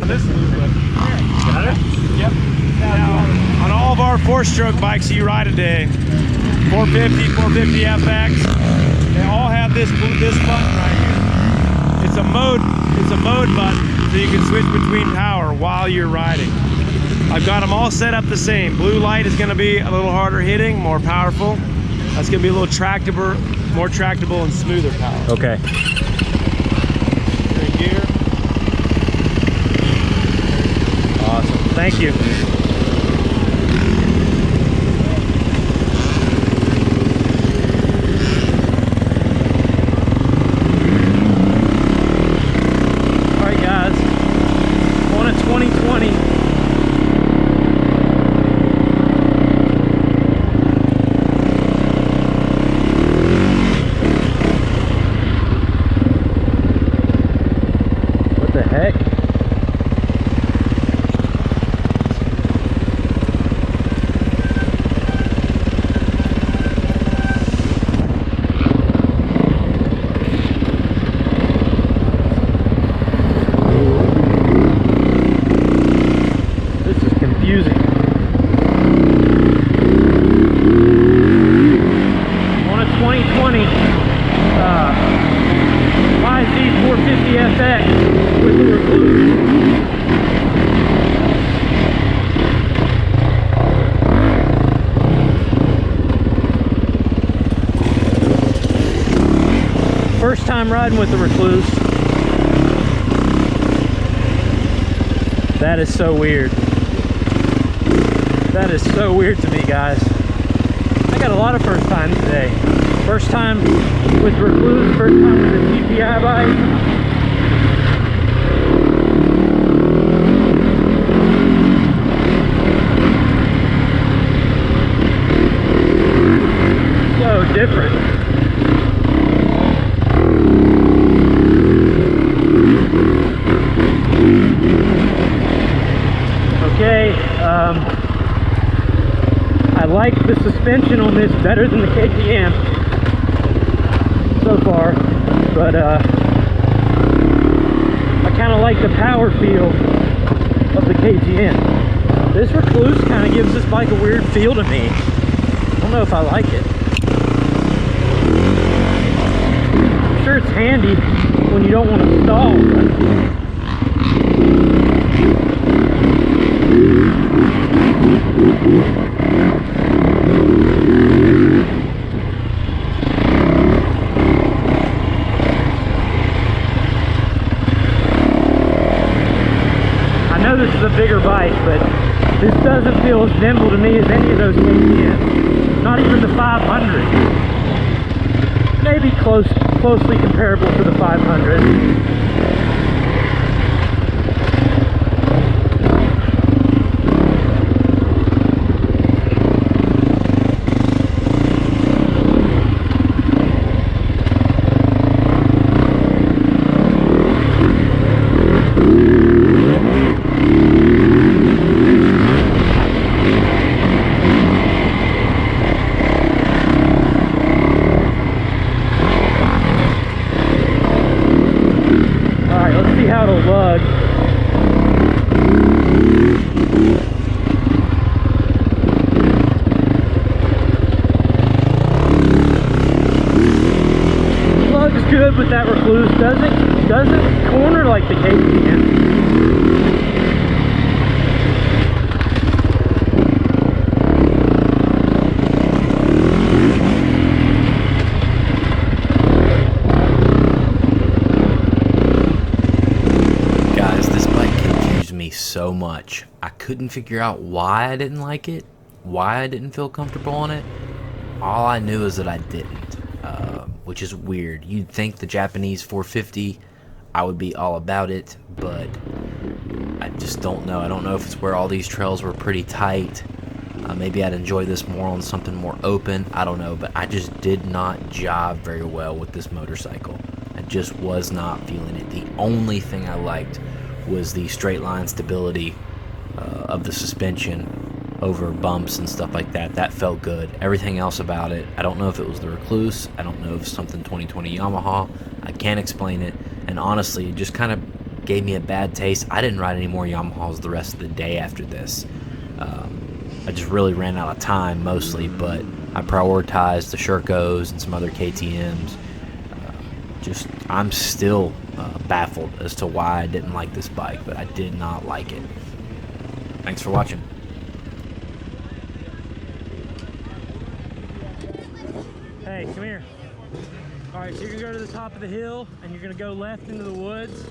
This got it? Yep. Now, on all of our 4-stroke bikes you ride today, 450, 450FX, they all have this button right here. It's a mode button, so you can switch between power while you're riding. I've got them all set up the same. Blue light is going to be a little harder hitting, more powerful. That's going to be a little more tractable and smoother power. Okay. You're in gear. Awesome. Thank you. All right, guys. On a 2020. What the heck? YZ450FX with the recluse. First time riding with the recluse. That is so weird. That is so weird to me, guys. I got a lot of first times today. First time with recluse, first time with a TPI bike. So different. Okay, I like the suspension on this better than the KTM so far, but I kind of like the power feel of the KTM. This recluse kind of gives this bike a weird feel to me. I don't know if I like it. I'm sure it's handy when you don't want to stall, but I know this is a bigger bike, but this doesn't feel as nimble to me as any of those KTMs. Not even the 500. Maybe closely comparable to the 500. How to lug. Lug's good, but that recluse doesn't corner like the KTM. So much. I couldn't figure out why I didn't like it, why I didn't feel comfortable on it. All I knew is that I didn't, which is weird. You'd think the Japanese 450, I would be all about it, but I just don't know. I don't know if it's where all these trails were pretty tight. Maybe I'd enjoy this more on something more open. I don't know, but I just did not jive very well with this motorcycle. I just was not feeling it. The only thing I liked was the straight line stability of the suspension over bumps and stuff like that. That felt good. Everything else about it, I don't know if it was the recluse, I don't know if it's something 2020 Yamaha, I can't explain it, and honestly it just kind of gave me a bad taste. I didn't ride any more Yamahas the rest of the day after this. I just really ran out of time mostly, but I prioritized the Shercos and some other KTMs. I'm still baffled as to why I didn't like this bike, but I did not like it. Thanks for watching. Hey, come here. All right, so you're gonna go to the top of the hill and you're gonna go left into the woods.